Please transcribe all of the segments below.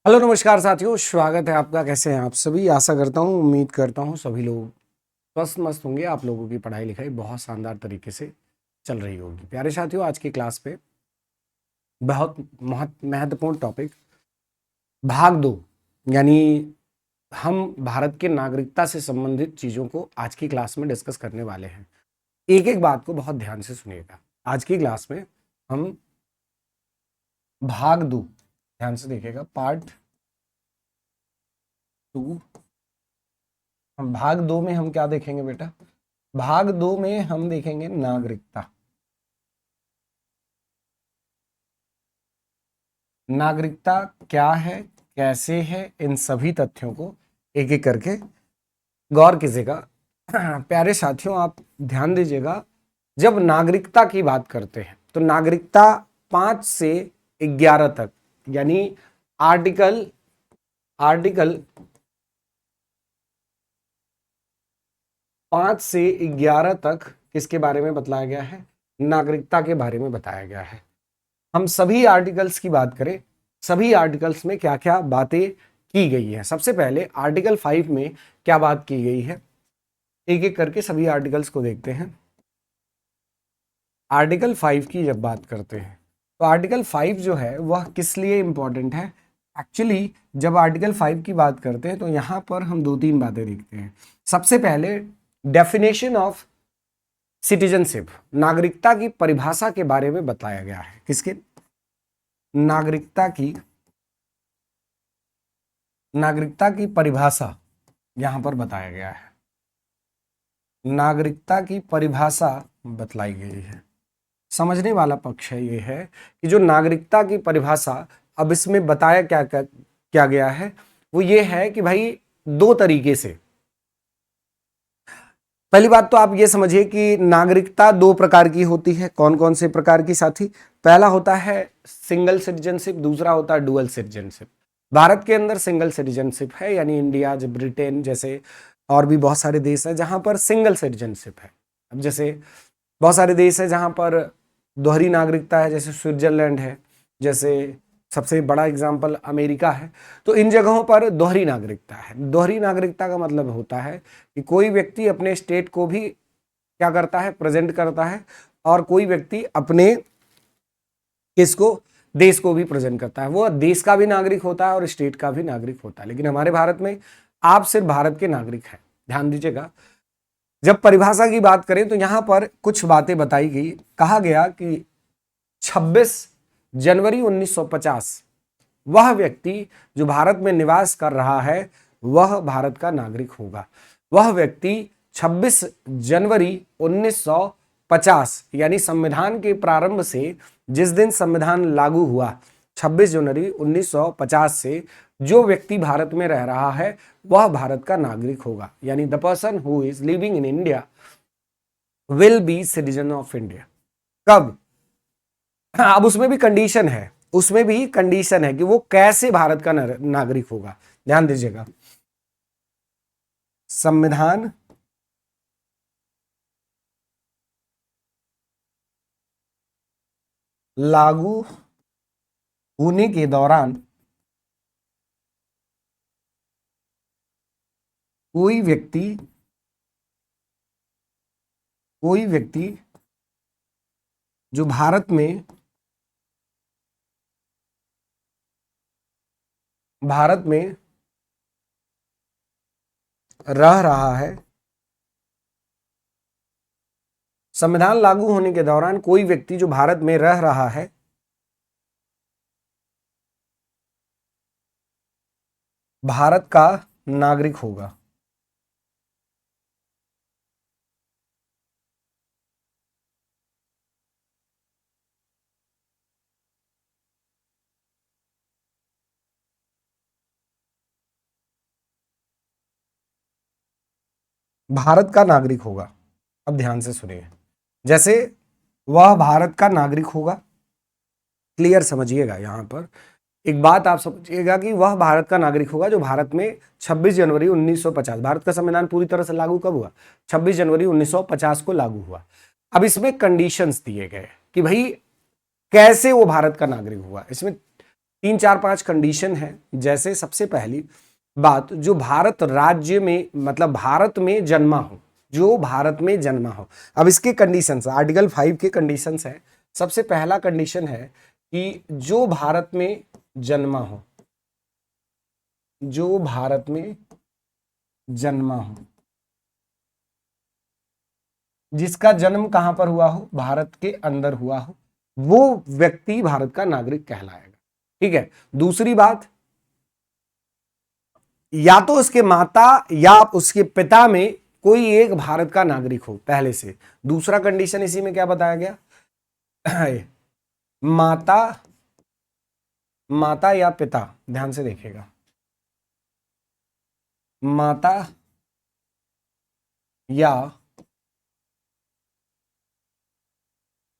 Hello नमस्कार साथियों, स्वागत है आपका। कैसे हैं आप सभी? आशा करता हूँ, उम्मीद करता हूँ सभी लोग स्वस्थ मस्त होंगे। आप लोगों की पढ़ाई लिखाई बहुत शानदार तरीके से चल रही होगी। प्यारे साथियों, आज की क्लास पे बहुत महत्वपूर्ण टॉपिक भाग दो, यानी हम भारत के नागरिकता से संबंधित चीज़ों को आज की क्लास में डिस्कस करने वाले हैं। एक एक बात को बहुत ध्यान से सुनिएगा। आज की क्लास में हम भाग दो, ध्यान से देखिएगा, पार्ट 2। हम भाग 2 में हम क्या देखेंगे बेटा? भाग 2 में हम देखेंगे नागरिकता। नागरिकता क्या है, कैसे है, इन सभी तथ्यों को एक एक करके गौर कीजिएगा। प्यारे साथियों, आप ध्यान दीजिएगा, जब नागरिकता की बात करते हैं तो नागरिकता 5 से 11 तक, यानी आर्टिकल आर्टिकल 5 से 11 तक किसके बारे में बताया गया है? नागरिकता के बारे में बताया गया है। हम सभी आर्टिकल्स की बात करें, सभी आर्टिकल्स में क्या क्या बातें की गई है। सबसे पहले आर्टिकल 5 में क्या बात की गई है, एक एक करके सभी आर्टिकल्स को देखते हैं। आर्टिकल 5 की जब बात करते हैं तो आर्टिकल 5 जो है वह किस लिए इंपॉर्टेंट है? एक्चुअली जब आर्टिकल 5 की बात करते हैं तो यहां पर हम दो तीन बातें देखते हैं। सबसे पहले डेफिनेशन ऑफ सिटीजनशिप, नागरिकता की परिभाषा के बारे में बताया गया है। किसके? नागरिकता की परिभाषा यहां पर बताया गया है। नागरिकता की परिभाषा बतलाई गई है। समझने वाला पक्ष है ये है कि जो नागरिकता की परिभाषा अब इसमें बताया क्या गया है, वो ये है कि भाई दो तरीके से। पहली बात तो आप ये समझिए कि नागरिकता दो प्रकार की होती है। कौन कौन से प्रकार की साथी? पहला होता है सिंगल सिटीजनशिप, दूसरा होता है डुअल सिटीजनशिप। भारत के अंदर सिंगल सिटीजनशिप है, यानी इंडिया, ब्रिटेन जैसे और भी बहुत सारे देश हैं जहां पर सिंगल सिटीजनशिप है। अब जैसे बहुत सारे देश है जहां पर दोहरी नागरिकता है, जैसे स्विट्जरलैंड है, जैसे सबसे बड़ा एग्जाम्पल अमेरिका है। तो इन जगहों पर दोहरी नागरिकता है। दोहरी नागरिकता का मतलब होता है कि कोई व्यक्ति अपने स्टेट को भी क्या करता है? प्रेजेंट करता है, और कोई व्यक्ति अपने किसको? देश को भी प्रेजेंट करता है। वो देश का भी नागरिक होता है और स्टेट का भी नागरिक होता है। लेकिन हमारे भारत में आप सिर्फ भारत के नागरिक हैं। ध्यान दीजिएगा, जब परिभाषा की बात करें तो यहां पर कुछ बातें बताई गई। कहा गया कि 26 जनवरी 1950 वह व्यक्ति जो भारत में निवास कर रहा है वह भारत का नागरिक होगा। वह व्यक्ति 26 जनवरी 1950 यानी संविधान के प्रारंभ से, जिस दिन संविधान लागू हुआ 26 जनवरी 1950 से, जो व्यक्ति भारत में रह रहा है वह भारत का नागरिक होगा। यानी the person who is living in India will be citizen of India. कब? अब उसमें भी कंडीशन है, उसमें भी कंडीशन है कि वो कैसे भारत का नागरिक होगा। ध्यान दीजिएगा, संविधान लागू होने के दौरान कोई व्यक्ति जो भारत में रह रहा है, संविधान लागू होने के दौरान कोई व्यक्ति जो भारत में रह रहा है भारत का नागरिक होगा। भारत का नागरिक होगा। अब ध्यान से सुनिए, जैसे वह भारत का नागरिक होगा, क्लियर समझिएगा। यहां पर एक बात आप समझिएगा कि वह भारत का नागरिक होगा जो भारत में 26 जनवरी 1950, भारत का संविधान पूरी तरह से लागू कब हुआ? 26 जनवरी 1950 को लागू हुआ। अब इसमें कंडीशंस दिए गए कि भाई कैसे वो भारत का नागरिक हुआ। इसमें तीन चार पांच कंडीशन है। जैसे सबसे पहली बात, जो भारत राज्य में मतलब भारत में जन्मा हो, जो भारत में जन्मा हो। अब इसके कंडीशंस, आर्टिकल 5 के कंडीशंस है। सबसे पहला कंडीशन है कि जो भारत में जन्मा हो, जो भारत में जन्मा हो, जिसका जन्म कहां पर हुआ हो, भारत के अंदर हुआ हो, वो व्यक्ति भारत का नागरिक कहलाएगा। ठीक है। दूसरी बात, या तो उसके माता या उसके पिता में कोई एक भारत का नागरिक हो पहले से। दूसरा कंडीशन इसी में क्या बताया गया, माता, माता या पिता, ध्यान से देखिएगा, माता या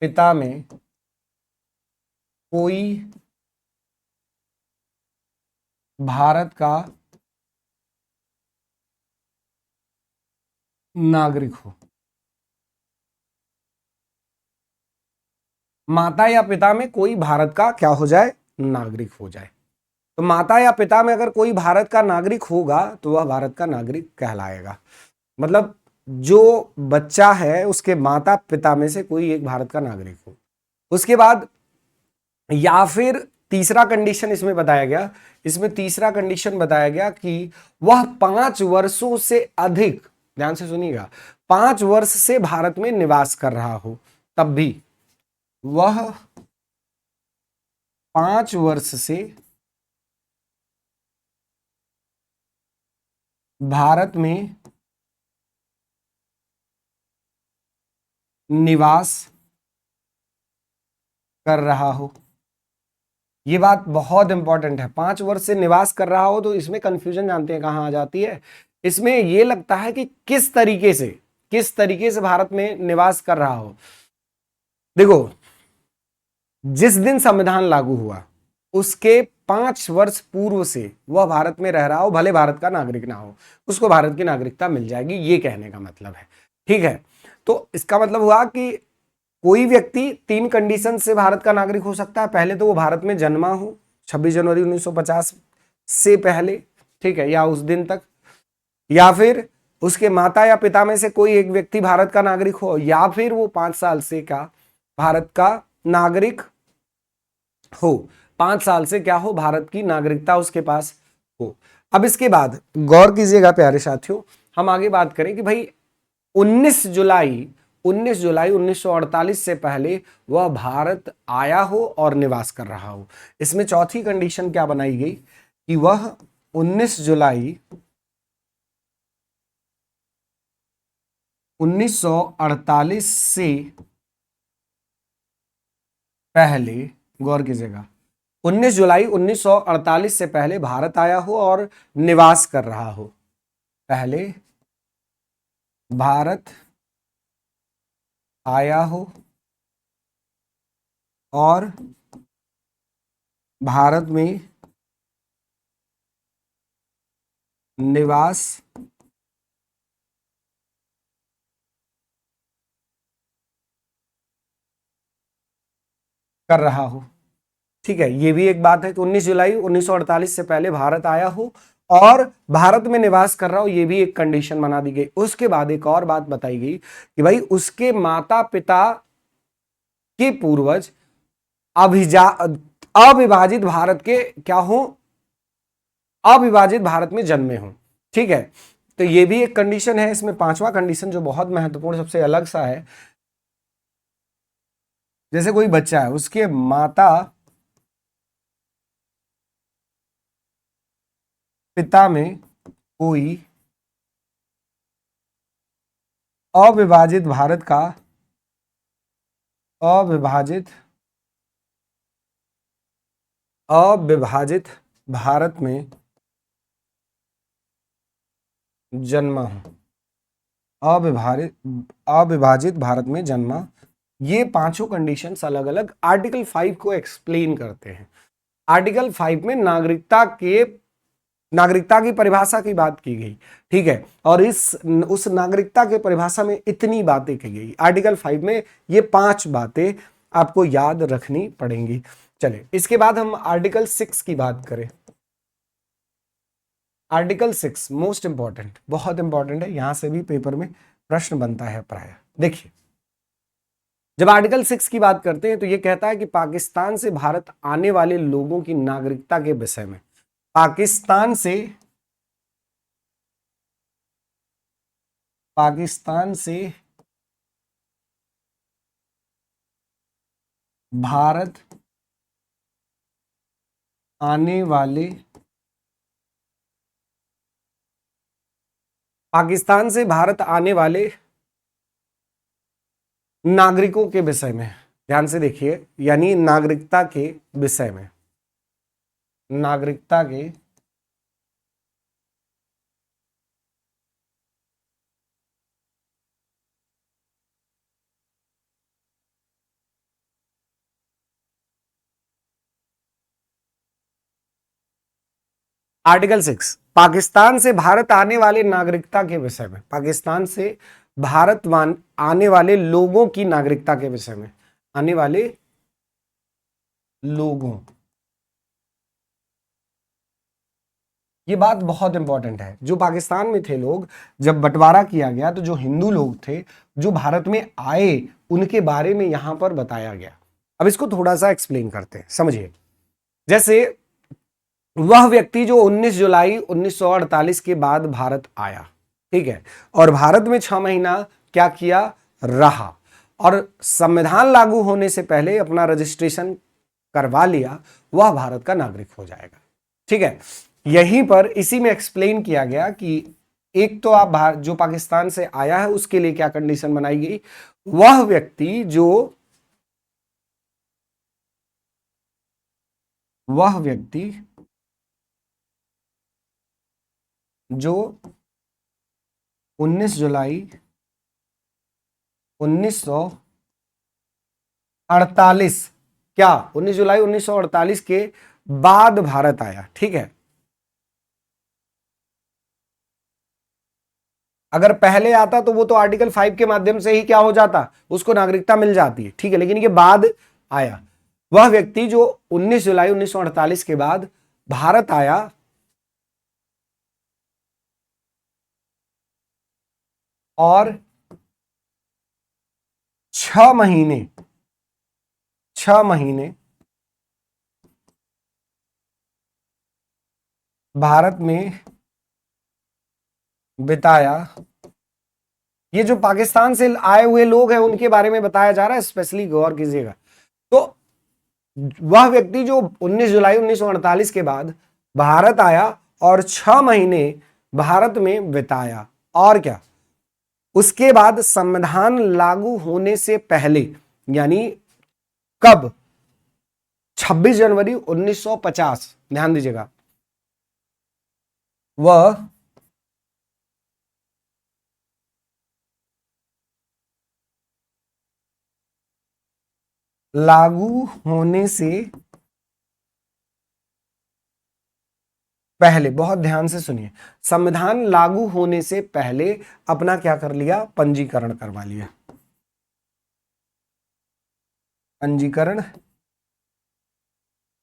पिता में कोई भारत का नागरिक हो। माता या पिता में कोई भारत का क्या हो जाए, नागरिक हो जाए। तो माता या पिता में अगर कोई भारत का नागरिक होगा तो वह भारत का नागरिक कहलाएगा। मतलब जो बच्चा है उसके माता पिता में से कोई एक भारत का नागरिक हो। उसके बाद या फिर तीसरा कंडीशन इसमें बताया गया, इसमें तीसरा कंडीशन बताया गया कि वह 5 वर्षों से अधिक, ध्यान से सुनिएगा, 5 वर्ष से भारत में निवास कर रहा हो, तब भी वह 5 वर्ष से भारत में निवास कर रहा हो। ये बात बहुत इंपॉर्टेंट है। 5 वर्ष से निवास कर रहा हो, तो इसमें कंफ्यूजन जानते हैं कहां आ जाती है। इसमें यह लगता है कि किस तरीके से भारत में निवास कर रहा हो। देखो, जिस दिन संविधान लागू हुआ उसके 5 वर्ष पूर्व से वह भारत में रह रहा हो, भले भारत का नागरिक ना हो, उसको भारत की नागरिकता मिल जाएगी, ये कहने का मतलब है। ठीक है। तो इसका मतलब हुआ कि कोई व्यक्ति 3 कंडीशन से भारत का नागरिक हो सकता है। पहले तो वो भारत में जन्मा हो 26 जनवरी 1950 से पहले, ठीक है, या उस दिन तक, या फिर उसके माता या पिता में से कोई एक व्यक्ति भारत का नागरिक हो, या फिर वो 5 साल से का भारत का नागरिक हो, 5 साल से क्या हो, भारत की नागरिकता उसके पास हो। अब इसके बाद गौर कीजिएगा प्यारे साथियों, हम आगे बात करें कि भाई 19 जुलाई 1948 से पहले वह भारत आया हो और निवास कर रहा हो। इसमें चौथी कंडीशन क्या बनाई गई कि वह 19 जुलाई 1948 से पहले, गौर कीजिएगा, 19 जुलाई 1948 से पहले भारत आया हो और निवास कर रहा हो। पहले भारत आया हो और भारत में निवास कर रहा हो। ठीक है, ये भी एक बात है कि 19 जुलाई 1948 से पहले भारत आया हो और भारत में निवास कर रहा हो, ये भी एक कंडीशन बना दी गई। उसके बाद एक और बात बताई गई कि भाई उसके माता पिता के पूर्वज अविभाजित भारत के क्या हो, अविभाजित भारत में जन्मे हो। ठीक है, तो ये भी एक कंडीशन है। इसमें 5वां कंडीशन जो बहुत महत्वपूर्ण, सबसे अलग सा है, जैसे कोई बच्चा है, उसके माता पिता में कोई अविभाजित भारत का, अविभाजित भारत में जन्मा हो, अविभाजित भारत में जन्मा। ये पांचों कंडीशंस अलग अलग आर्टिकल 5 को एक्सप्लेन करते हैं। आर्टिकल 5 में नागरिकता की परिभाषा की बात की गई। ठीक है, और उस नागरिकता के परिभाषा में इतनी बातें की गई। आर्टिकल 5 में ये 5 बातें आपको याद रखनी पड़ेंगी। चलिए इसके बाद हम आर्टिकल 6 की बात करें। आर्टिकल 6 मोस्ट इंपॉर्टेंट, बहुत इंपॉर्टेंट है, यहां से भी पेपर में प्रश्न बनता है प्राय। देखिए जब आर्टिकल 6 की बात करते हैं तो यह कहता है कि पाकिस्तान से भारत आने वाले लोगों की नागरिकता के विषय में, पाकिस्तान से भारत आने वाले, पाकिस्तान से भारत आने वाले नागरिकों के विषय में, ध्यान से देखिए, यानी नागरिकता के विषय में, नागरिकता के आर्टिकल 6 पाकिस्तान से भारत आने वाले नागरिकता के विषय में, पाकिस्तान से भारत आने वाले लोगों की नागरिकता के विषय में, आने वाले लोगों, ये बात बहुत इंपॉर्टेंट है। जो पाकिस्तान में थे लोग, जब बंटवारा किया गया तो जो हिंदू लोग थे जो भारत में आए उनके बारे में यहां पर बताया गया। अब इसको थोड़ा सा एक्सप्लेन करते हैं, समझिए। जैसे वह व्यक्ति जो 19 जुलाई 1948 के बाद भारत आया, ठीक है, और भारत में 6 महीना क्या किया, रहा, और संविधान लागू होने से पहले अपना रजिस्ट्रेशन करवा लिया, वह भारत का नागरिक हो जाएगा। ठीक है, यहीं पर इसी में एक्सप्लेन किया गया कि एक तो आप जो पाकिस्तान से आया है उसके लिए क्या कंडीशन बनाई गई, वह व्यक्ति जो 19 जुलाई 1948, क्या 19 जुलाई 1948 के बाद भारत आया, ठीक है। अगर पहले आता तो वो तो आर्टिकल 5 के माध्यम से ही क्या हो जाता, उसको नागरिकता मिल जाती है, ठीक है, लेकिन ये बाद आया। वह व्यक्ति जो 19 जुलाई 1948 के बाद भारत आया और 6 महीने भारत में बिताया, ये जो पाकिस्तान से आए हुए लोग हैं उनके बारे में बताया जा रहा है, स्पेशली गौर कीजिएगा। तो वह व्यक्ति जो 19 जुलाई 1948 के बाद भारत आया और 6 महीने भारत में बिताया, और क्या, उसके बाद संविधान लागू होने से पहले, यानी कब, 26 जनवरी 1950, ध्यान दीजिएगा, वह लागू होने से पहले, बहुत ध्यान से सुनिए, संविधान लागू होने से पहले अपना क्या कर लिया, पंजीकरण करवा लिया, पंजीकरण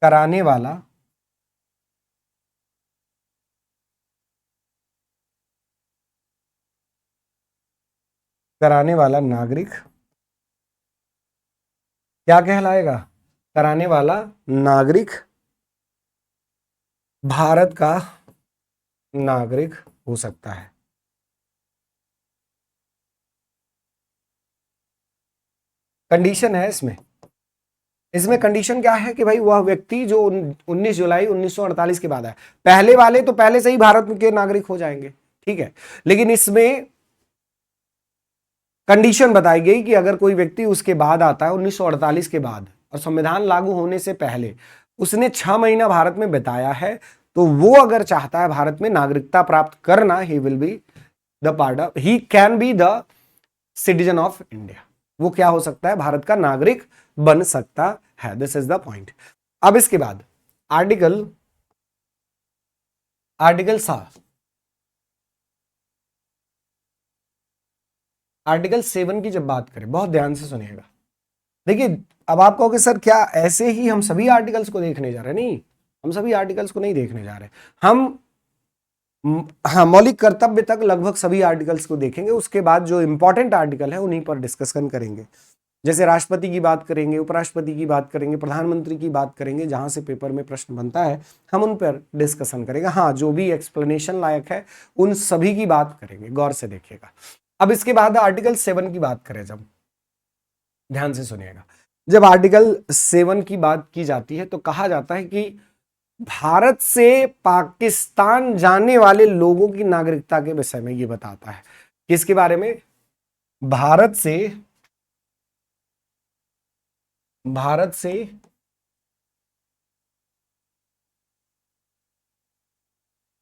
कराने वाला नागरिक क्या कहलाएगा, कराने वाला नागरिक भारत का नागरिक हो सकता है। कंडीशन है इसमें कंडीशन क्या है कि भाई वह व्यक्ति जो 19 जुलाई 1948 के बाद है, पहले वाले तो पहले से ही भारत के नागरिक हो जाएंगे, ठीक है, लेकिन इसमें कंडीशन बताई गई कि अगर कोई व्यक्ति उसके बाद आता है 1948 के बाद और संविधान लागू होने से पहले उसने 6 महीना भारत में बिताया है, तो वो अगर चाहता है भारत में नागरिकता प्राप्त करना, he will be the part of, he can be the citizen of India, वो क्या हो सकता है, भारत का नागरिक बन सकता है। This is the point. अब इसके बाद आर्टिकल आर्टिकल 7 की जब बात करें, बहुत ध्यान से सुनिएगा, देखिए, अब आप कहोगे सर क्या ऐसे ही हम सभी आर्टिकल्स को देखने जा रहे हैं? नहीं, हम सभी आर्टिकल्स को नहीं देखने जा रहे। हम हाँ, मौलिक कर्तव्य तक लगभग सभी आर्टिकल्स को देखेंगे, उसके बाद जो इंपॉर्टेंट आर्टिकल है उन्हीं पर डिस्कशन करेंगे। जैसे राष्ट्रपति की बात करेंगे, उपराष्ट्रपति की बात करेंगे, प्रधानमंत्री की बात करेंगे, जहां से पेपर में प्रश्न बनता है हम उन पर डिस्कशन करेंगे। हाँ, जो भी एक्सप्लेनेशन लायक है उन सभी की बात करेंगे, गौर से देखिएगा। अब इसके बाद आर्टिकल 7 की बात करें, जब ध्यान से सुनिएगा, जब आर्टिकल 7 की बात की जाती है तो कहा जाता है कि भारत से पाकिस्तान जाने वाले लोगों की नागरिकता के विषय में ये बताता है। किसके बारे में? भारत से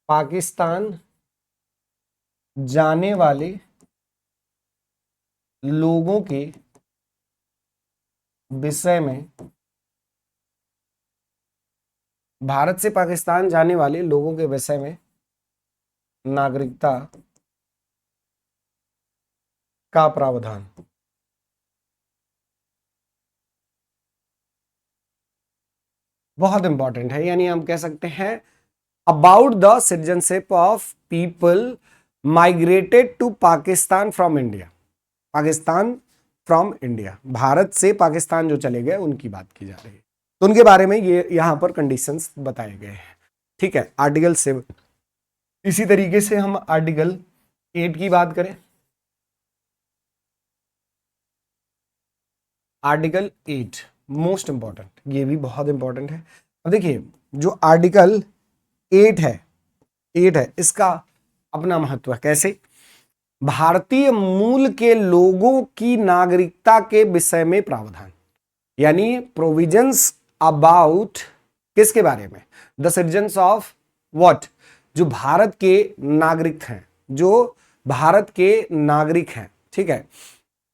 पाकिस्तान जाने वाले लोगों के विषय में, भारत से पाकिस्तान जाने वाले लोगों के विषय में नागरिकता का प्रावधान। बहुत इंपॉर्टेंट है, यानी हम कह सकते हैं about the citizenship of people migrated to Pakistan from India. Pakistan from India, Bharat से पाकिस्तान जो चले गए उनकी बात की जा रही है, तो उनके बारे में ये यहां पर कंडीशंस बताए गए हैं। ठीक है, आर्टिकल 7। इसी तरीके से हम आर्टिकल 8 की बात करें। आर्टिकल 8 मोस्ट इंपॉर्टेंट, ये भी बहुत इंपॉर्टेंट है। अब देखिए, जो आर्टिकल 8 है इसका अपना महत्व है। कैसे? भारतीय मूल के लोगों की नागरिकता के विषय में प्रावधान, यानी प्रोविजंस अबाउट किसके बारे में? The citizens of what? जो भारत के नागरिक हैं, जो भारत के नागरिक हैं, ठीक है,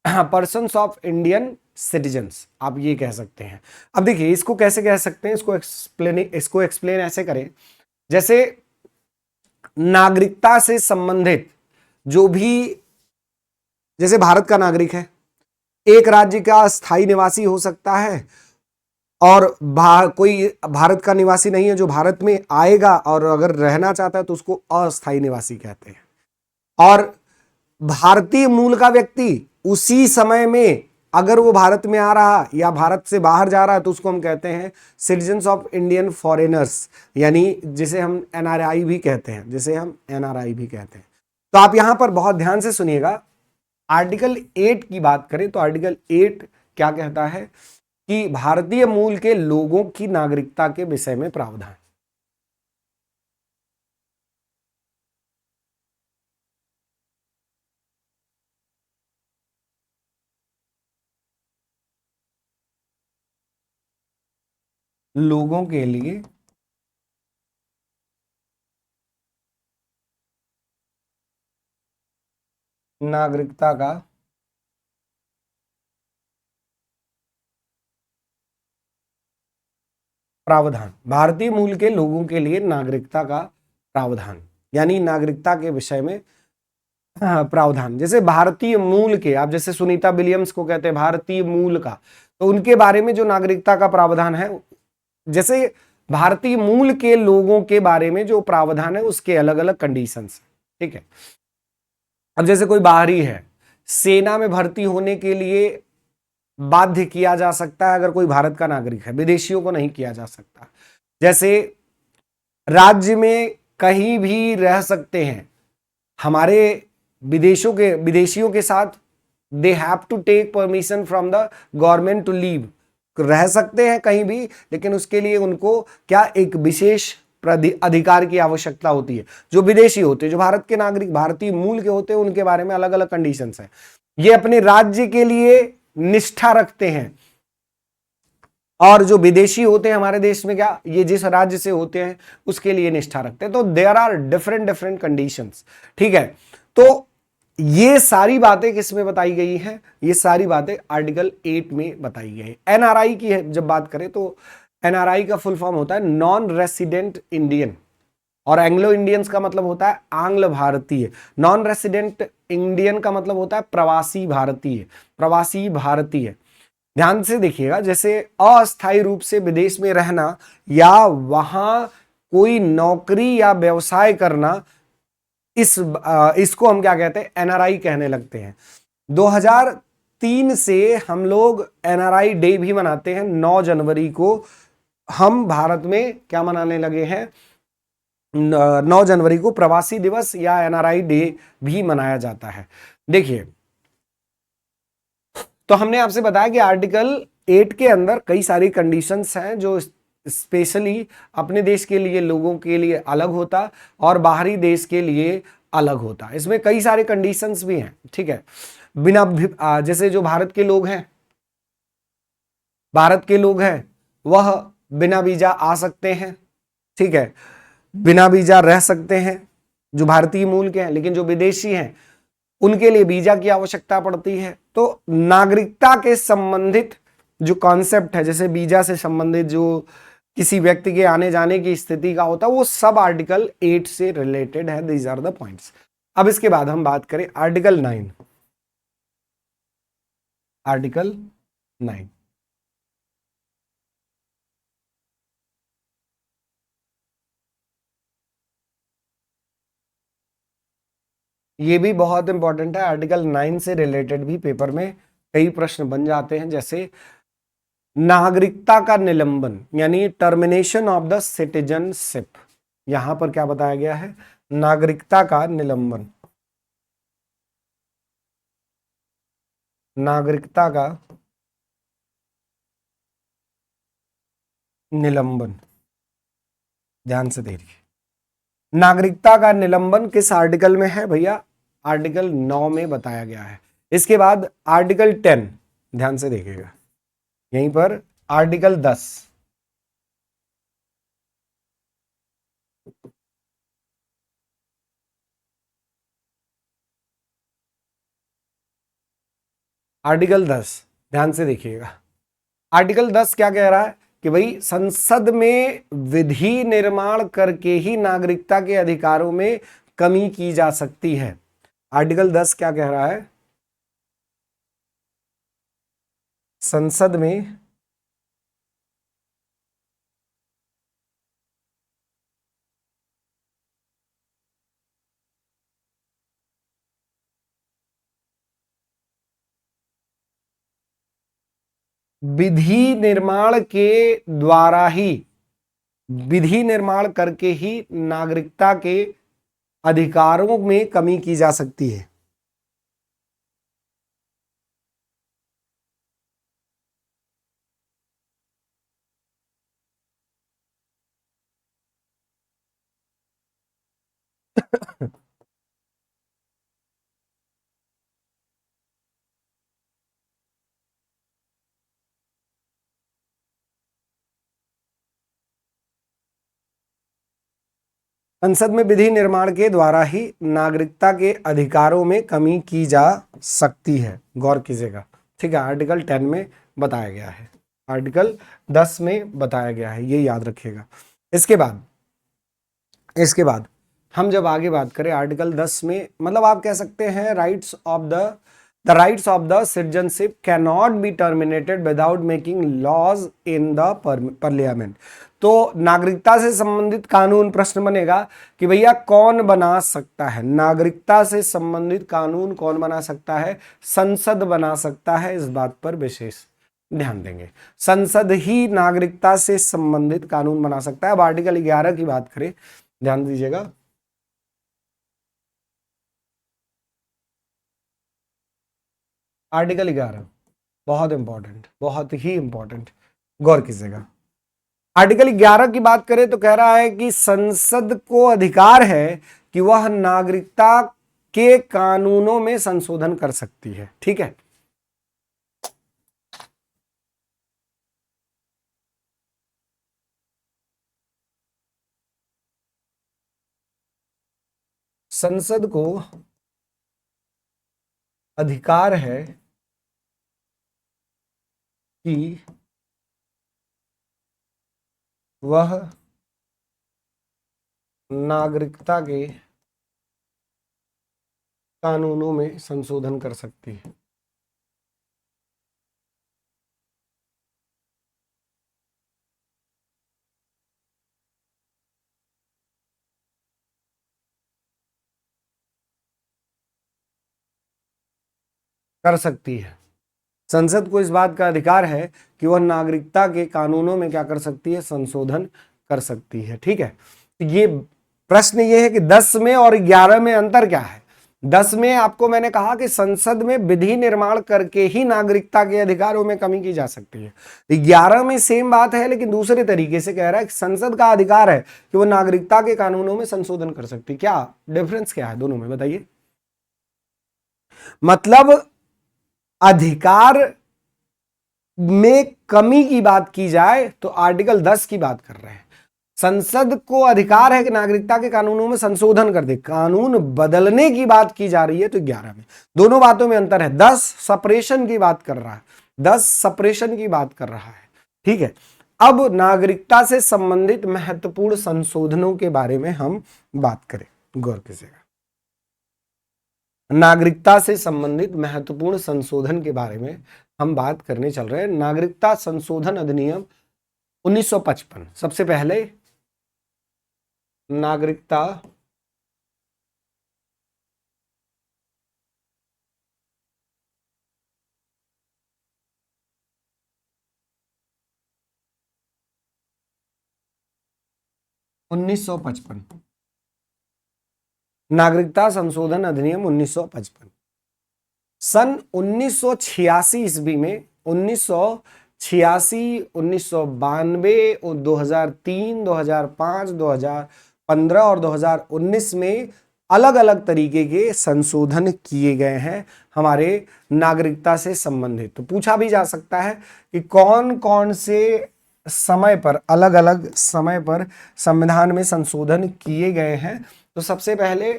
पर्सन्स ऑफ इंडियन सिटीजन्स, आप ये कह सकते हैं। अब देखिए, इसको कैसे कह सकते हैं, इसको एक्सप्लेन ऐसे करें, जैसे नागरिकता से संबंधित जो भी, जैसे भारत का नागरिक है, एक राज्य का स्थायी निवासी हो सकता है, और कोई भारत का निवासी नहीं है जो भारत में आएगा और अगर रहना चाहता है तो उसको अस्थायी निवासी कहते हैं। और भारतीय मूल का व्यक्ति उसी समय में अगर वो भारत में आ रहा या भारत से बाहर जा रहा है तो उसको हम कहते हैं सिटीजन्स ऑफ इंडियन फॉरेनर्स, यानी जिसे हम एनआरआई भी कहते हैं, तो आप यहां पर बहुत ध्यान से सुनिएगा। आर्टिकल 8 की बात करें तो आर्टिकल 8 क्या कहता है कि भारतीय मूल के लोगों की नागरिकता के विषय में प्रावधान। लोगों के लिए नागरिकता का प्रावधान, भारतीय मूल के लोगों के लिए नागरिकता का प्रावधान, यानी नागरिकता के विषय में प्रावधान। जैसे भारतीय मूल के, आप जैसे सुनीता विलियम्स को कहते हैं भारतीय मूल का, तो उनके बारे में जो नागरिकता का प्रावधान है, जैसे भारतीय मूल के लोगों के बारे में जो प्रावधान है उसके अलग अलग कंडीशंस, ठीक है। अब जैसे कोई बाहरी है, सेना में भर्ती होने के लिए बाध्य किया जा सकता है अगर कोई भारत का नागरिक है, विदेशियों को नहीं किया जा सकता। जैसे राज्य में कहीं भी रह सकते हैं, हमारे विदेशियों के साथ they have to take permission from the government to live, रह सकते हैं कहीं भी, लेकिन उसके लिए उनको क्या एक विशेष अधिकार की आवश्यकता होती है। जो विदेशी होते हैं, जो भारत के नागरिक भारतीय मूल के होते हैं, उनके बारे में अलग अलग कंडीशंस हैं। ये अपने राज्य के लिए निष्ठा रखते हैं, और जो विदेशी होते हैं हमारे देश में, क्या ये जिस राज्य से होते हैं उसके लिए निष्ठा रखते हैं। तो देयर आर डिफरेंट कंडीशंस, ठीक है। तो ये सारी बातें किसमें बताई गई हैं? ये सारी बातें आर्टिकल 8 में बताई गई है। एनआरआई की है जब बात करें तो एनआरआई का फुल फॉर्म होता है नॉन रेसिडेंट इंडियन, और एंग्लो इंडियंस का मतलब होता है आंग्ल भारतीय। नॉन रेसिडेंट इंडियन का मतलब होता है प्रवासी भारतीय, ध्यान से देखिएगा, जैसे अस्थायी रूप से विदेश में रहना या वहां कोई नौकरी या व्यवसाय करना, इसको हम क्या कहते हैं, एनआरआई कहने लगते हैं। 2003 से हम लोग एनआरआई डे भी मनाते हैं। 9 जनवरी को हम भारत में क्या मनाने लगे हैं, 9 जनवरी को प्रवासी दिवस या एनआरआई डे भी मनाया जाता है। देखिए, तो हमने आपसे बताया कि आर्टिकल 8 के अंदर कई सारी कंडीशंस हैं जो स्पेशली अपने देश के लिए लोगों के लिए अलग होता और बाहरी देश के लिए अलग होता। इसमें कई सारे कंडीशंस भी हैं, ठीक है। जैसे जो भारत के लोग हैं, वह बिना वीजा आ सकते हैं, ठीक है, बिना वीजा रह सकते हैं जो भारतीय मूल के हैं, लेकिन जो विदेशी हैं उनके लिए वीजा की आवश्यकता पड़ती है। तो नागरिकता के संबंधित जो कॉन्सेप्ट है, जैसे वीजा से संबंधित जो किसी व्यक्ति के आने जाने की स्थिति का होता है, वो सब आर्टिकल 8 से रिलेटेड है। These are the points. अब इसके बाद हम बात करें आर्टिकल 9। आर्टिकल 9 ये भी बहुत इंपॉर्टेंट है। आर्टिकल 9 से रिलेटेड भी पेपर में कई प्रश्न बन जाते हैं, जैसे नागरिकता का निलंबन यानी टर्मिनेशन ऑफ द सिटीजनशिप। यहां पर क्या बताया गया है, नागरिकता का निलंबन, नागरिकता का निलंबन। ध्यान से देखिए, नागरिकता का निलंबन किस आर्टिकल में है भैया, आर्टिकल 9 में बताया गया है। इसके बाद आर्टिकल 10, ध्यान से देखिएगा, यहीं पर आर्टिकल 10, आर्टिकल 10 ध्यान से देखिएगा। आर्टिकल 10 क्या कह रहा है कि भाई संसद में विधि निर्माण करके ही नागरिकता के अधिकारों में कमी की जा सकती है। आर्टिकल 10 क्या कह रहा है, संसद में विधि निर्माण के द्वारा ही, विधि निर्माण करके ही नागरिकता के अधिकारों में कमी की जा सकती है। संसद में विधि निर्माण के द्वारा ही नागरिकता के अधिकारों में कमी की जा सकती है, गौर कीजिएगा, ठीक है। आर्टिकल 10 में बताया गया है, आर्टिकल 10 में बताया गया है, ये याद रखिएगा। इसके बाद हम जब आगे बात करें आर्टिकल 10 में, मतलब आप कह सकते हैं the rights of the citizenship cannot be terminated without making laws in the parliament। तो नागरिकता से संबंधित कानून, प्रश्न बनेगा कि भैया कौन बना सकता है, नागरिकता से संबंधित कानून कौन बना सकता है, संसद बना सकता है। इस बात पर विशेष ध्यान देंगे, संसद ही नागरिकता से संबंधित कानून बना सकता है। अब आर्टिकल 11 की बात करें, ध्यान दीजिएगा, आर्टिकल 11 बहुत इंपॉर्टेंट, बहुत ही इंपॉर्टेंट, गौर कीजिएगा। आर्टिकल 11 की बात करें तो कह रहा है कि संसद को अधिकार है कि वह नागरिकता के कानूनों में संशोधन कर सकती है, ठीक है। संसद को अधिकार है कि वह नागरिकता के कानूनों में संशोधन कर सकती है। कर सकती है। संसद को इस बात का अधिकार है कि वह नागरिकता के कानूनों में क्या कर सकती है, संशोधन कर सकती है। ठीक है, ये प्रश्न ये है कि 10 में और 11 में अंतर क्या है। 10 में आपको मैंने कहा कि संसद में विधि निर्माण करके ही नागरिकता के अधिकारों में कमी की जा सकती है। 11 में सेम बात है, लेकिन दूसरे तरीके से कह रहा है कि संसद का अधिकार है कि वो नागरिकता के कानूनों में संशोधन कर सकती है। क्या डिफरेंस क्या है दोनों में, बताइए। मतलब अधिकार में कमी की बात की जाए तो आर्टिकल 10 की बात कर रहे हैं। संसद को अधिकार है कि नागरिकता के कानूनों में संशोधन कर दे, कानून बदलने की बात की जा रही है तो 11 में। दोनों बातों में अंतर है। 10 सपरेशन की बात कर रहा है, 10 सपरेशन की बात कर रहा है। ठीक है, अब नागरिकता से संबंधित महत्वपूर्ण संशोधनों के बारे में हम बात करें, गौर कीजिएगा। नागरिकता से संबंधित महत्वपूर्ण संशोधन के बारे में हम बात करने चल रहे हैं। नागरिकता संशोधन अधिनियम 1955, सबसे पहले नागरिकता उन्नीस सौ पचपन, नागरिकता संशोधन अधिनियम 1955 सन 1986 ईस्वी में, 1986, 1992, 2003, 2005, 2015 और 2019 में अलग अलग तरीके के संशोधन किए गए हैं हमारे नागरिकता से संबंधित। तो पूछा भी जा सकता है कि कौन कौन से समय पर, अलग अलग समय पर संविधान में संशोधन किए गए हैं। तो सबसे पहले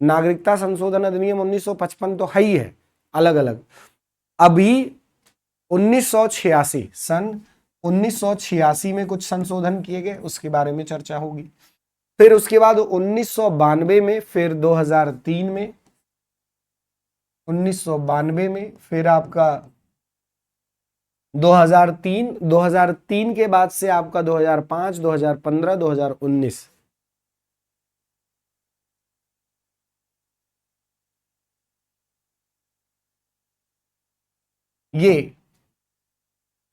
नागरिकता संशोधन अधिनियम 1955 तो है ही है, अलग अलग। अभी 1986, सन 1986 में कुछ संशोधन किए गए, उसके बारे में चर्चा होगी। फिर उसके बाद 1992 में, फिर 2003 में, 1992 में, फिर आपका 2003, 2003 के बाद से आपका 2005, 2015, 2019। ये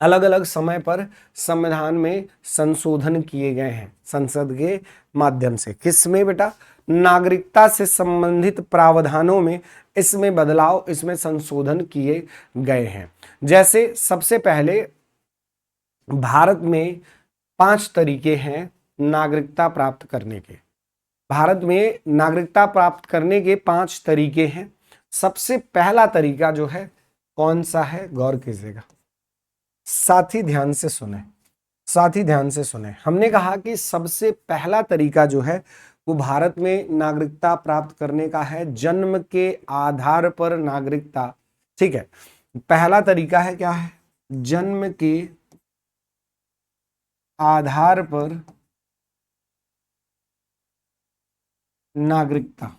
अलग अलग समय पर संविधान में संशोधन किए गए हैं संसद के माध्यम से। किसमें बेटा, नागरिकता से संबंधित प्रावधानों में इसमें बदलाव, इसमें संशोधन किए गए हैं। जैसे सबसे पहले भारत में 5 तरीके हैं नागरिकता प्राप्त करने के। भारत में नागरिकता प्राप्त करने के 5 तरीके हैं। सबसे पहला तरीका जो है कौन सा है, गौर कीजिएगा, साथी ध्यान से सुने, साथी ध्यान से सुने। हमने कहा कि सबसे पहला तरीका जो है वो भारत में नागरिकता प्राप्त करने का है, जन्म के आधार पर नागरिकता। ठीक है, पहला तरीका है, क्या है, जन्म के आधार पर नागरिकता।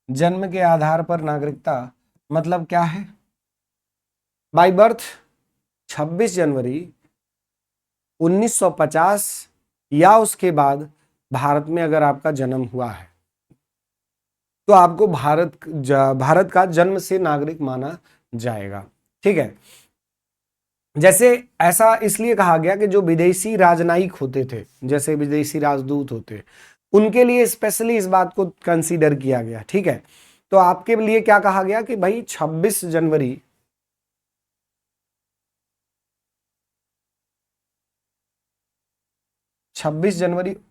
जन्म के आधार पर नागरिकता मतलब क्या है, बाय बर्थ 26 जनवरी 1950 या उसके बाद भारत में अगर आपका जन्म हुआ है तो आपको भारत का जन्म से नागरिक माना जाएगा। ठीक है, जैसे ऐसा इसलिए कहा गया कि जो विदेशी राजनयिक होते थे, जैसे विदेशी राजदूत होते, उनके लिए स्पेशली इस बात को कंसीडर किया गया। ठीक है, तो आपके लिए क्या कहा गया कि भाई 26 जनवरी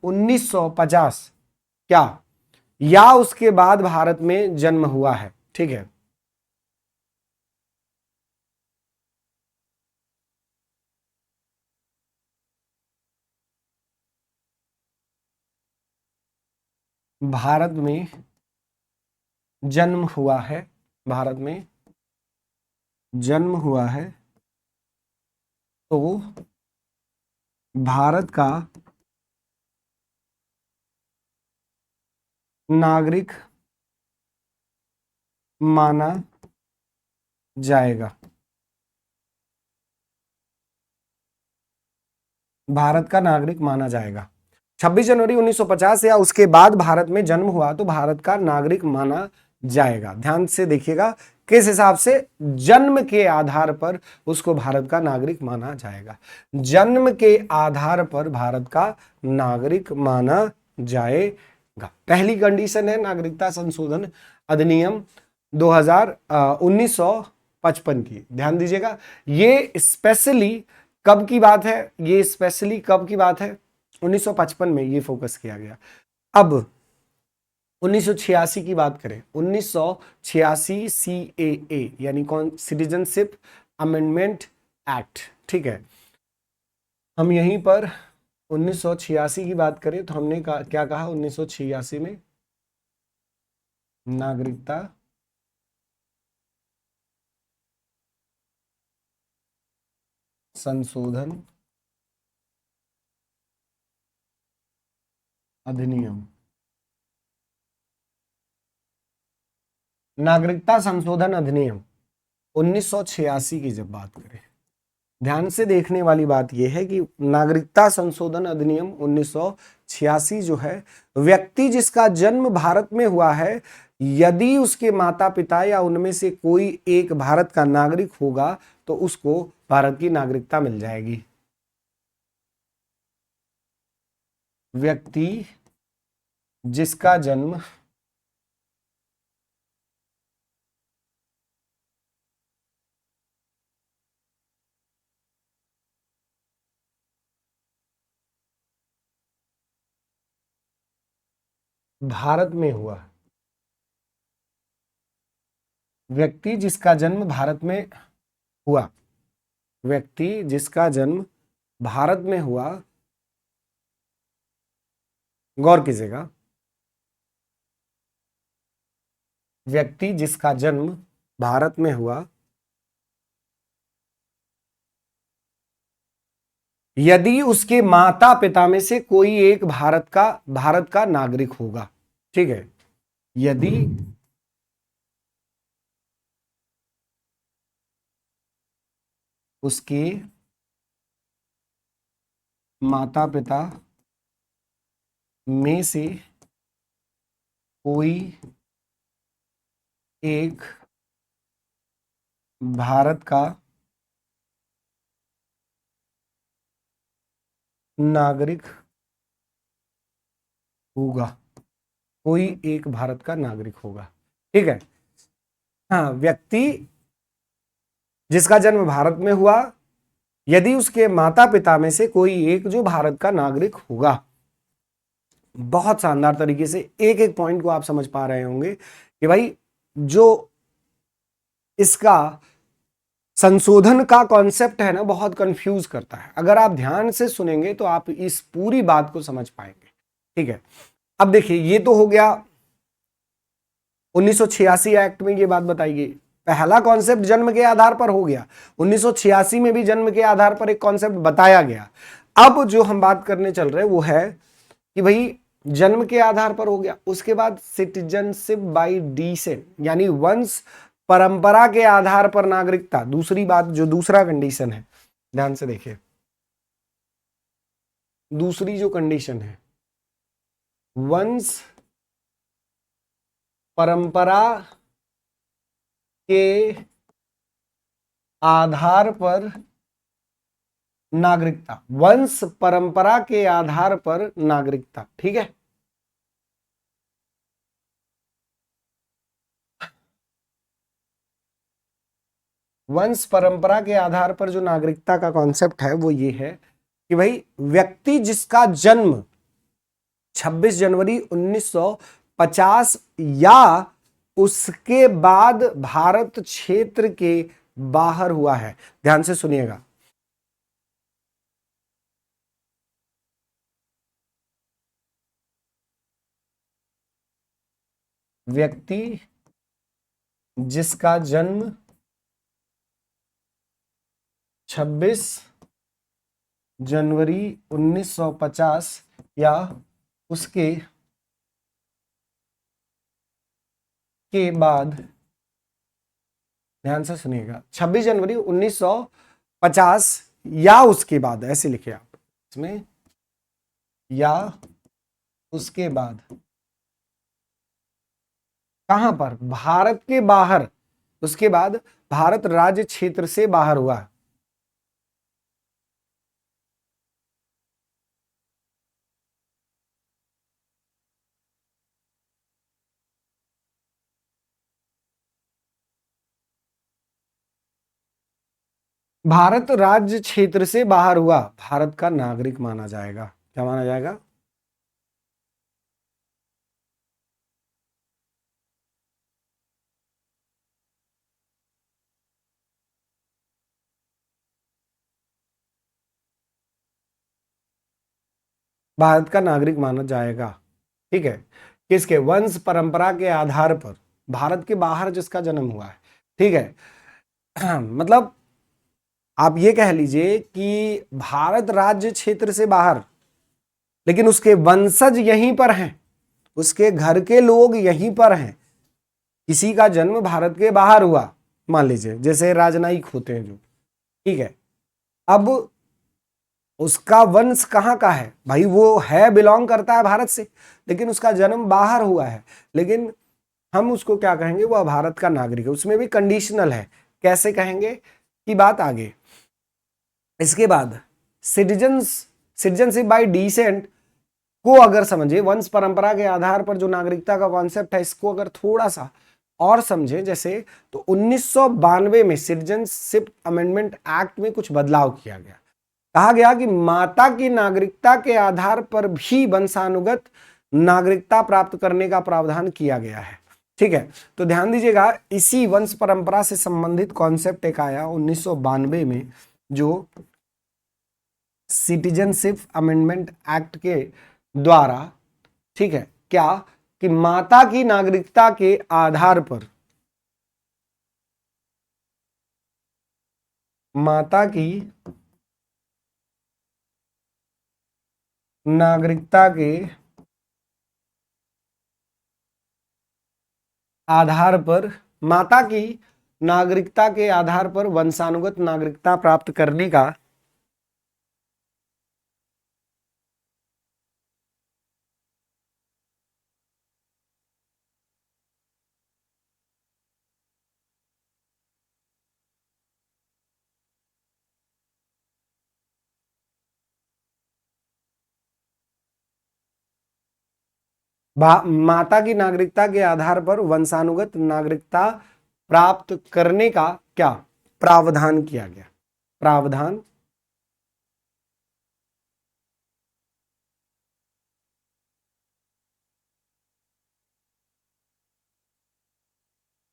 1950 क्या, या उसके बाद भारत में जन्म हुआ है। ठीक है, भारत में जन्म हुआ है, भारत में जन्म हुआ है तो भारत का नागरिक माना जाएगा, भारत का नागरिक माना जाएगा। 26 जनवरी 1950 या उसके बाद भारत में जन्म हुआ तो भारत का नागरिक माना जाएगा। ध्यान से देखिएगा, किस हिसाब से? जन्म के आधार पर उसको भारत का नागरिक माना जाएगा। जन्म के आधार पर भारत का नागरिक माना जाएगा। पहली कंडीशन है नागरिकता संशोधन अधिनियम 1955 की। ध्यान दीजिएगा, ये स्पेशली कब की बात है? ये स्पेशली कब की बात है? 1955 में ये फोकस किया गया। अब 1986 की बात करें, 1986 CAA यानी कौन? Citizenship amendment act. ठीक है, हम यहीं पर 1986 की बात करें तो हमने क्या कहा? 1986 में नागरिकता संशोधन अधिनियम, नागरिकता संशोधन अधिनियम 1986 की जब बात करें, ध्यान से देखने वाली बात यह है कि नागरिकता संशोधन अधिनियम 1986 जो है, व्यक्ति जिसका जन्म भारत में हुआ है, यदि उसके माता पिता या उनमें से कोई एक भारत का नागरिक होगा तो उसको भारत की नागरिकता मिल जाएगी। व्यक्ति जिसका जन्म भारत में हुआ, व्यक्ति जिसका जन्म भारत में हुआ, व्यक्ति जिसका जन्म भारत में हुआ, गौर कीजिएगा, व्यक्ति जिसका जन्म भारत में हुआ, यदि उसके माता पिता में से कोई एक भारत का नागरिक होगा। ठीक है, यदि उसके माता पिता में से कोई एक भारत का नागरिक होगा, कोई एक भारत का नागरिक होगा। ठीक है, हाँ, व्यक्ति जिसका जन्म भारत में हुआ, यदि उसके माता पिता में से कोई एक जो भारत का नागरिक होगा। बहुत शानदार तरीके से एक एक पॉइंट को आप समझ पा रहे होंगे कि भाई जो इसका संशोधन का कॉन्सेप्ट है ना, बहुत कंफ्यूज करता है। अगर आप ध्यान से सुनेंगे तो आप इस पूरी बात को समझ पाएंगे। ठीक है, अब देखिए, ये तो हो गया 1986 एक्ट में ये बात बताई गई। पहला कॉन्सेप्ट जन्म के आधार पर हो गया, 1986 में भी जन्म के आधार पर एक कॉन्सेप्ट बताया गया। अब जो हम बात करने चल रहे हैं वो है कि भाई जन्म के आधार पर हो गया, उसके बाद सिटीजनशिप बाय डिसेंट यानी वंश परंपरा के आधार पर नागरिकता। दूसरी बात, जो दूसरा कंडीशन है, ध्यान से देखिए, दूसरी जो कंडीशन है, वंश परंपरा के आधार पर नागरिकता, वंश परंपरा के आधार पर नागरिकता। ठीक है, वंश परंपरा के आधार पर जो नागरिकता का कॉन्सेप्ट है वो ये है कि भाई व्यक्ति जिसका जन्म 26 जनवरी 1950 या उसके बाद भारत क्षेत्र के बाहर हुआ है। ध्यान से सुनिएगा, व्यक्ति जिसका जन्म 26 जनवरी 1950 या उसके के बाद, ध्यान से सुनिएगा, 26 जनवरी 1950 या उसके बाद, ऐसे लिखे आप इसमें, या उसके बाद कहां पर? भारत के बाहर। उसके बाद भारत राज्य क्षेत्र से बाहर हुआ। भारत राज्य क्षेत्र से बाहर हुआ, भारत का नागरिक माना जाएगा। क्या माना जाएगा? भारत का नागरिक माना जाएगा। ठीक है। किसके? वंश परंपरा के आधार पर, भारत के बाहर जिसका जन्म हुआ है। ठीक है। मतलब आप ये कह लीजिए कि भारत राज्य क्षेत्र से बाहर, लेकिन उसके वंशज यहीं पर हैं, उसके घर के लोग यहीं पर हैं। किसी का जन्म भारत के बाहर हुआ, मान लीजिए जैसे राजनयिक होते हैं जो, ठीक है। अब उसका वंश कहाँ का है भाई? वो है, बिलोंग करता है भारत से, लेकिन उसका जन्म बाहर हुआ है, लेकिन हम उसको क्या कहेंगे? वह भारत का नागरिक है। उसमें भी कंडीशनल है, कैसे कहेंगे की बात आगे। इसके बाद सिटीजनशिप बाय डिसेंट को अगर समझे, वंश परंपरा के आधार पर जो नागरिकता का कॉन्सेप्ट है, इसको अगर थोड़ा सा और समझे, जैसे तो 1992 में सिटीजनशिप अमेंडमेंट एक्ट में कुछ बदलाव किया गया। कहा गया कि माता की नागरिकता के आधार पर भी वंशानुगत नागरिकता प्राप्त करने का प्रावधान किया गया है। ठीक है, तो ध्यान दीजिएगा, इसी वंश परंपरा से संबंधित कॉन्सेप्ट एक आया 1992 में, जो सिटीजनशिप अमेंडमेंट एक्ट के द्वारा। ठीक है, क्या कि माता की नागरिकता के आधार पर, माता की नागरिकता के आधार पर, माता की नागरिकता के आधार पर वंशानुगत नागरिकता प्राप्त करने का माता की नागरिकता के आधार पर वंशानुगत नागरिकता प्राप्त करने का क्या प्रावधान किया गया? प्रावधान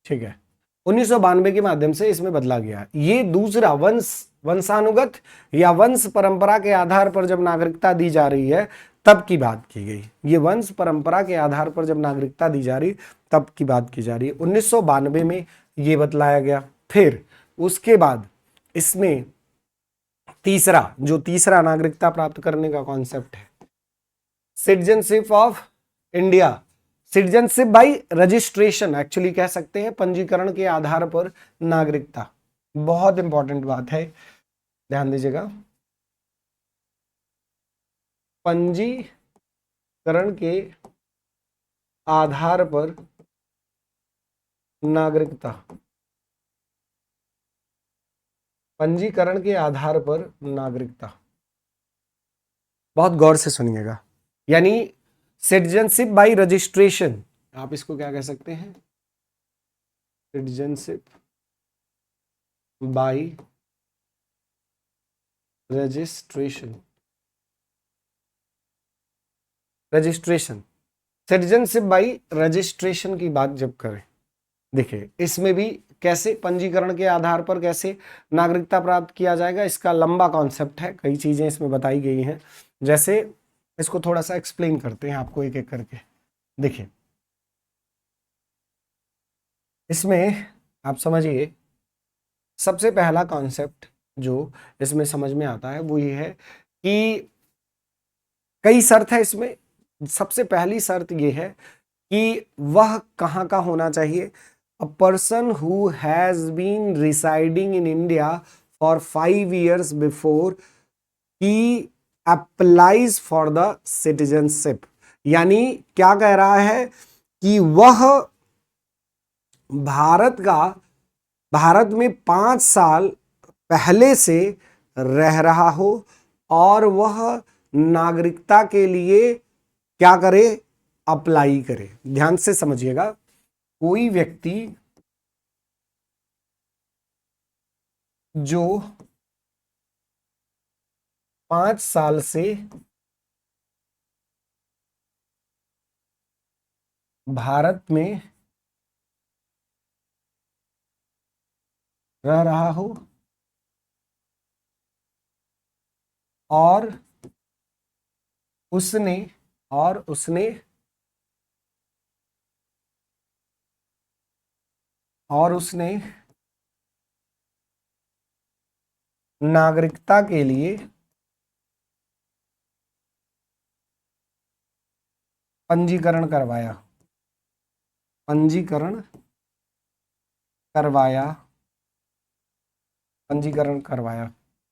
ठीक है, 1992 के माध्यम से इसमें बदला गया। ये दूसरा वंशानुगत या वंश परंपरा के आधार पर जब नागरिकता दी जा रही है तब की बात की गई। ये वंश परंपरा के आधार पर जब नागरिकता दी जा रही तब की बात की जा रही है। 1992 में ये बतलाया गया। फिर उसके बाद इसमें तीसरा नागरिकता प्राप्त करने का कॉन्सेप्ट है citizenship of India. Citizenship by registration actually कह सकते हैं, पंजीकरण के आधार पर नागरिकता। बहुत इंपॉर्टेंट बात है, ध्यान दीजिएगा। पंजीकरण के आधार पर नागरिकता, पंजीकरण के आधार पर नागरिकता। बहुत गौर से सुनिएगा, यानी सिटीजनशिप बाई रजिस्ट्रेशन, आप इसको क्या कह सकते हैं? Citizenship by registration. Citizenship by registration की बात जब करें, देखिए इसमें भी कैसे पंजीकरण के आधार पर कैसे नागरिकता प्राप्त किया जाएगा, इसका लंबा कॉन्सेप्ट है, कई चीजें इसमें बताई गई हैं। जैसे इसको थोड़ा सा एक्सप्लेन करते हैं आपको एक एक करके। देखिए इसमें आप समझिए, सबसे पहला कॉन्सेप्ट जो इसमें समझ में आता है वो ये है कि कई शर्त है इसमें। सबसे पहली शर्त ये है कि वह कहाँ का होना चाहिए? A person who has been residing in India for 5 years before he applies for the citizenship. यानी क्या कह रहा है कि वह भारत में 5 साल पहले से रह रहा हो और वह नागरिकता के लिए क्या करे, अप्लाई करे। ध्यान से समझिएगा, कोई व्यक्ति जो 5 साल से भारत में रह रहा हो और उसने नागरिकता के लिए पंजीकरण करवाया,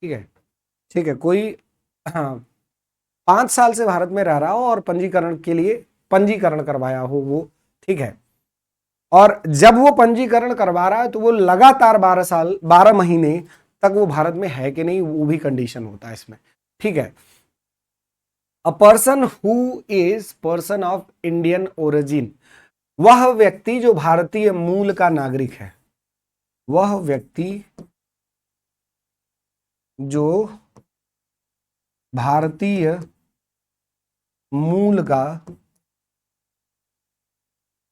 ठीक है, ठीक है। कोई, हाँ, 5 साल से भारत में रह रहा हो और पंजीकरण के लिए पंजीकरण करवाया हो वो, ठीक है। और जब वो पंजीकरण करवा रहा है तो वो लगातार 12 महीने तक वो भारत में है कि नहीं, वो भी कंडीशन होता है इसमें, ठीक है। अ person who is person of Indian origin, वह व्यक्ति जो भारतीय मूल का नागरिक है, वह व्यक्ति जो भारतीय मूल का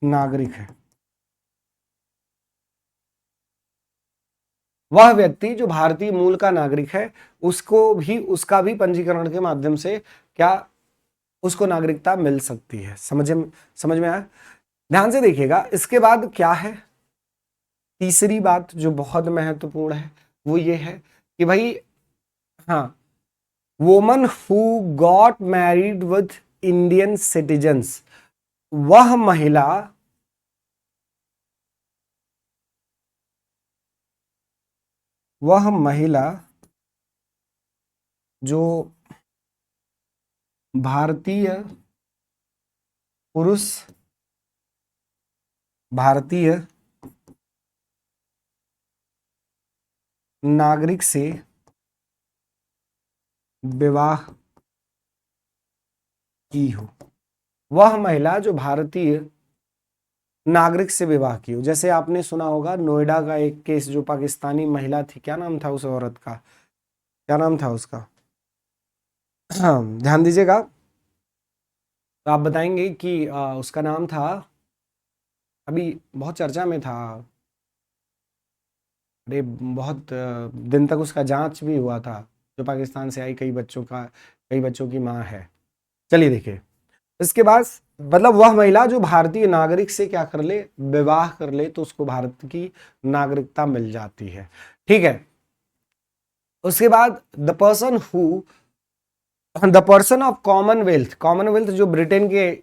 नागरिक है, वह व्यक्ति जो भारतीय मूल का नागरिक है, उसका भी पंजीकरण के माध्यम से क्या उसको नागरिकता मिल सकती है। समझ में आया? ध्यान से देखिएगा। इसके बाद क्या है, तीसरी बात जो बहुत महत्वपूर्ण है वो ये है कि भाई, हाँ, woman who got married with Indian citizens, वह महिला जो भारतीय नागरिक से विवाह की हो, वह महिला जो भारतीय नागरिक से विवाह की हो। जैसे आपने सुना होगा नोएडा का एक केस, जो पाकिस्तानी महिला थी, क्या नाम था उस औरत का, क्या नाम था उसका, हाँ, ध्यान दीजिएगा। तो आप बताएंगे कि उसका नाम था, अभी बहुत चर्चा में था, अरे बहुत दिन तक उसका जांच भी हुआ था, जो पाकिस्तान से आई कई बच्चों की माँ है। चलिए देखिए, इसके बाद मतलब वह महिला जो भारतीय नागरिक से क्या कर ले, विवाह कर ले, तो उसको भारत की नागरिकता मिल जाती है, ठीक है। उसके बाद द पर्सन ऑफ कॉमनवेल्थ जो ब्रिटेन के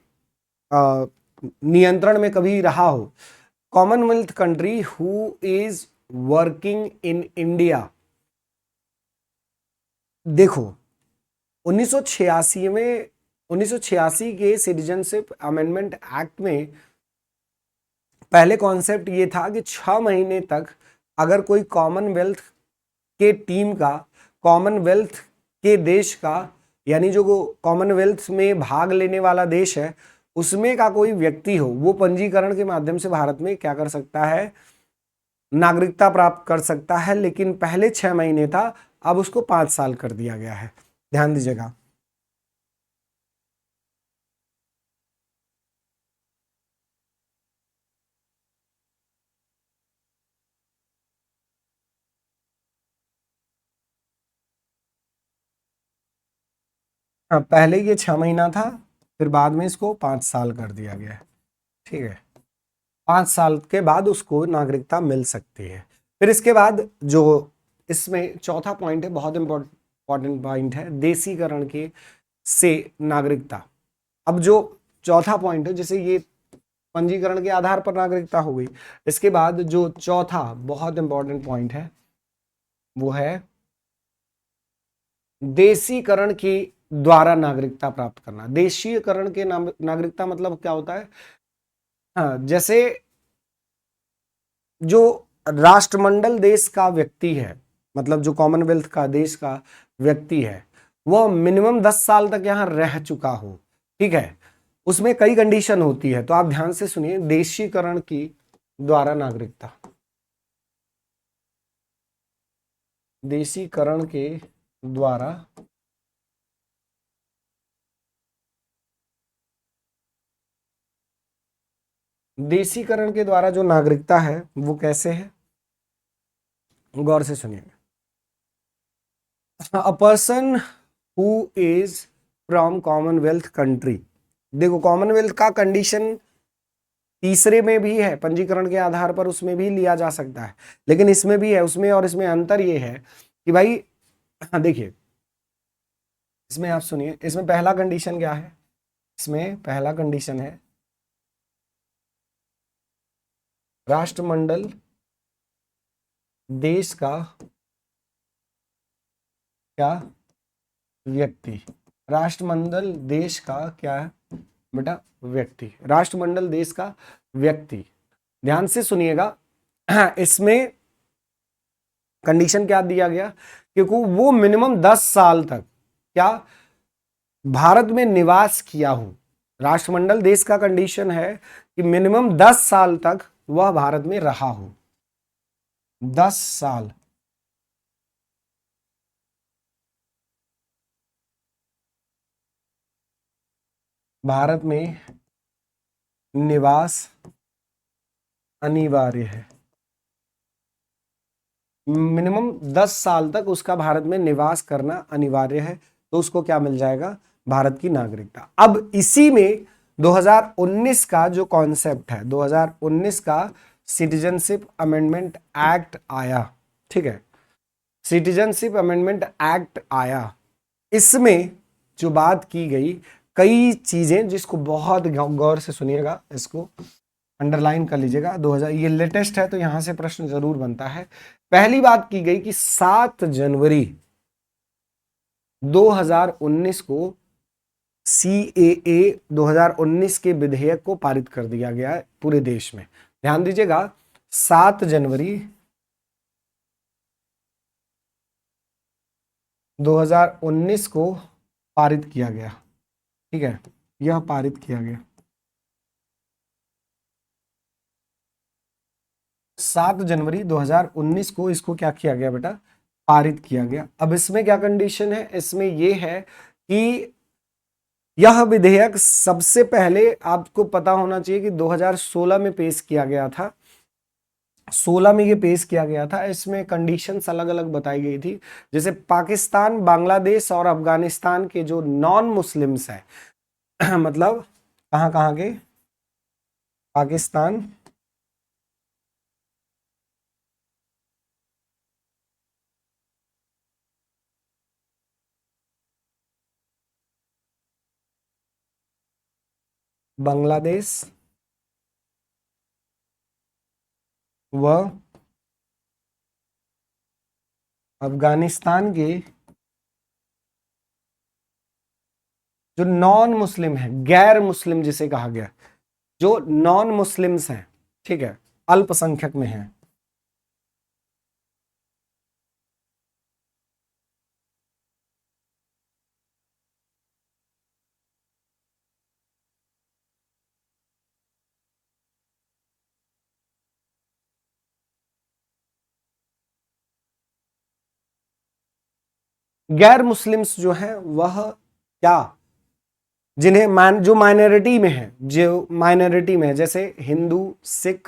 नियंत्रण में कभी रहा हो, Commonwealth country who is working in India. देखो 1986 के सिटीजनशिप अमेंडमेंट एक्ट में पहले कॉन्सेप्ट ये था कि 6 महीने तक अगर कोई कॉमनवेल्थ के टीम का, कॉमनवेल्थ के देश का, यानी जो कॉमनवेल्थ में भाग लेने वाला देश है उसमें का कोई व्यक्ति हो, वो पंजीकरण के माध्यम से भारत में क्या कर सकता है, नागरिकता प्राप्त कर सकता है। लेकिन पहले 6 महीने था, अब उसको 5 साल कर दिया गया है। ध्यान दीजिएगा। हाँ, पहले ये 6 महीना था, फिर बाद में इसको 5 साल कर दिया गया है, ठीक है। 5 साल के बाद उसको नागरिकता मिल सकती है। फिर इसके बाद जो इसमें चौथा पॉइंट है, बहुत इंपॉर्टेंट पॉइंट है, देसीकरण के से नागरिकता। अब जो चौथा पॉइंट है, जैसे ये पंजीकरण के आधार पर नागरिकता हो गई, इसके बाद जो चौथा बहुत इंपॉर्टेंट पॉइंट है वो है देसीकरण की द्वारा नागरिकता प्राप्त करना। देशीयकरण के नागरिकता मतलब क्या होता है? हाँ, जैसे जो राष्ट्रमंडल देश का व्यक्ति है, मतलब जो कॉमनवेल्थ का देश का व्यक्ति है, वह मिनिमम 10 साल तक यहां रह चुका हो, ठीक है। उसमें कई कंडीशन होती है, तो आप ध्यान से सुनिए। देशीकरण की द्वारा नागरिकता, देशीकरण के द्वारा देशीकरण के द्वारा जो नागरिकता है वो कैसे है, गौर से सुनिएगा। अ person who is from Commonwealth country. देखो, कॉमनवेल्थ का कंडीशन तीसरे में भी है, पंजीकरण के आधार पर उसमें भी लिया जा सकता है, लेकिन इसमें भी है। उसमें और इसमें अंतर ये है कि भाई, हाँ देखिए, इसमें आप सुनिए, इसमें पहला कंडीशन क्या है? इसमें पहला कंडीशन है राष्ट्रमंडल देश का क्या व्यक्ति। राष्ट्रमंडल देश का क्या है बेटा? व्यक्ति। राष्ट्रमंडल देश का व्यक्ति, ध्यान से सुनिएगा। इसमें कंडीशन क्या दिया गया? क्योंकि वो मिनिमम 10 साल तक क्या भारत में निवास किया हो। राष्ट्रमंडल देश का कंडीशन है कि मिनिमम 10 साल तक वह भारत में रहा हो। 10 साल भारत में निवास अनिवार्य है। मिनिमम 10 साल तक उसका भारत में निवास करना अनिवार्य है, तो उसको क्या मिल जाएगा? भारत की नागरिकता। अब इसी में 2019 का जो कॉन्सेप्ट है, 2019 का सिटीजनशिप अमेंडमेंट एक्ट आया, ठीक है। सिटीजनशिप अमेंडमेंट एक्ट आया, इसमें जो बात की गई, कई चीजें, जिसको बहुत गौर से सुनिएगा, इसको अंडरलाइन कर लीजिएगा। 2000, ये लेटेस्ट है तो यहां से प्रश्न जरूर बनता है। पहली बात की गई कि 7 जनवरी 2019 को CAA 2019 के विधेयक को पारित कर दिया गया है पूरे देश में। ध्यान दीजिएगा, 7 जनवरी 2019 को पारित किया गया, ठीक है। यह पारित किया गया 7 जनवरी 2019 को, इसको क्या किया गया बेटा? पारित किया गया। अब इसमें क्या कंडीशन है? इसमें यह है कि यह विधेयक सबसे पहले आपको पता होना चाहिए कि 2016 में पेश किया गया था। 16 में ये पेश किया गया था। इसमें कंडीशंस अलग अलग बताई गई थी, जैसे पाकिस्तान, बांग्लादेश और अफगानिस्तान के जो नॉन मुस्लिम्स हैं मतलब कहाँ कहाँ के? पाकिस्तान, बांग्लादेश व अफगानिस्तान के जो नॉन मुस्लिम है, गैर मुस्लिम जिसे कहा गया, जो नॉन मुस्लिम्स हैं, ठीक है, अल्पसंख्यक में हैं। गैर मुस्लिम्स जो हैं वह क्या, जिन्हें जो माइनॉरिटी में है, जो माइनॉरिटी में है, जैसे हिंदू, सिख,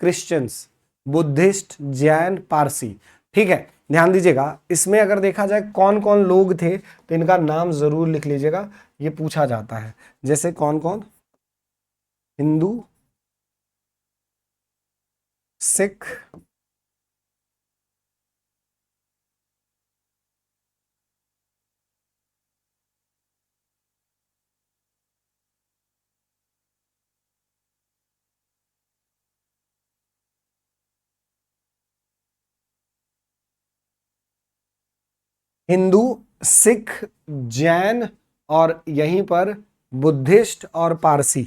क्रिश्चियंस, बुद्धिस्ट, जैन, पारसी, ठीक है। ध्यान दीजिएगा, इसमें अगर देखा जाए कौन कौन लोग थे तो इनका नाम जरूर लिख लीजिएगा, ये पूछा जाता है। जैसे कौन कौन? हिंदू, सिख, हिंदू, सिख, जैन और यहीं पर बुद्धिस्ट और पारसी,